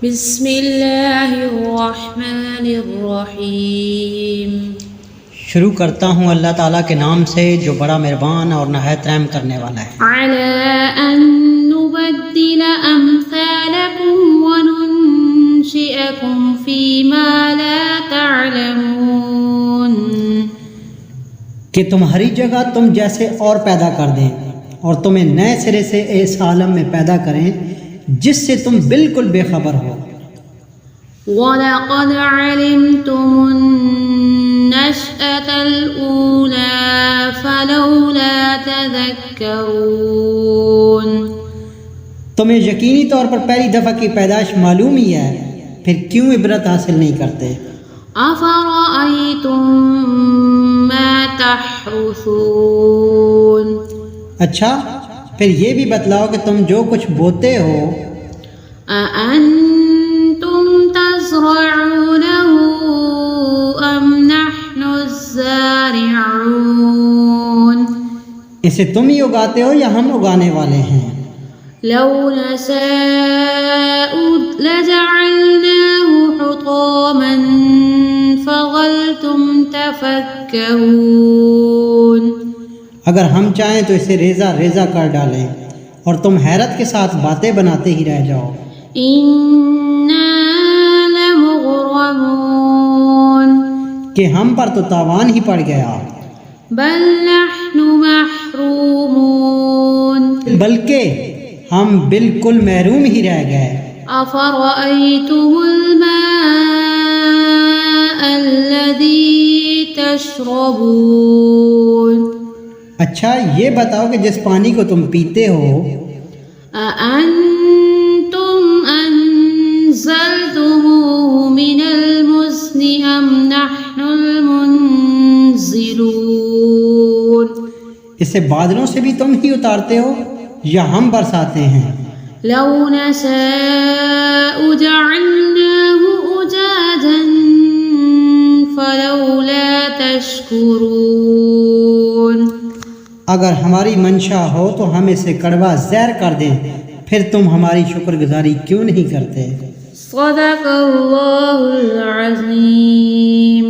بسم اللہ الرحمن الرحیم۔ شروع کرتا ہوں اللہ تعالیٰ کے نام سے جو بڑا مہربان اور نہایت رحم کرنے والا ہے۔ علی ان نبدل امثالکم وننشئکم فیما لا تعلمون، کہ تمہاری جگہ تم جیسے اور پیدا کر دیں اور تمہیں نئے سرے سے اس عالم میں پیدا کریں جس سے تم بالکل بے خبر ہو۔ وَلَقَدْ عَلِمْتُمُ النَّشْأَةَ الْأُولَى فَلَوْلَا تَذَكَّرُونَ، تمہیں یقینی طور پر پہلی دفعہ کی پیدائش معلوم ہی ہے، پھر کیوں عبرت حاصل نہیں کرتے؟ أَفَرَأَيْتُم مَّا تَحْرُثُونَ، اچھا پھر یہ بھی بتلاؤ کہ تم جو کچھ بوتے ہو أَأَنتُمْ تَزْرَعُونَهُ أَمْ نَحْنُ الزَّارِعُونَ، اسے تم ہی اگاتے ہو یا ہم اگانے والے ہیں؟ لَوْ نَشَاءُ لَجَعَلْنَاهُ حُطَامًا فَظَلْتُمْ تَفَكَّهُونَ، اگر ہم چاہیں تو اسے ریزہ ریزہ کر ڈالیں اور تم حیرت کے ساتھ باتیں بناتے ہی رہ جاؤ۔ إِنَّا لَمُغْرَمُونَ، کہ ہم پر تو تاوان ہی پڑ گیا، بَلْ نَحْنُ مَحْرُومُونَ، بلکہ ہم بالکل محروم ہی رہ گئے۔ أَفَرَأَيْتُمُ الْمَاءَ الَّذِي تَشْرَبُونَ، اچھا یہ بتاؤ کہ جس پانی کو تم پیتے ہو أَأَنتُمْ أَنزَلْتُمُوهُ مِنَ الْمُزْنِ أَمْ نَحْنُ الْمُنزِلُونَ، اسے بادلوں سے بھی تم ہی اتارتے ہو یا ہم برساتے ہیں؟ لَوْ نَشَاءُ جَعَلْنَاهُ أُجَاجًا فَلَوْلَا تَشْكُرُونَ، اگر ہماری منشا ہو تو ہم اسے کڑوا زہر کر دیں، پھر تم ہماری شکر گزاری کیوں نہیں کرتے؟ صدق اللہ العظیم۔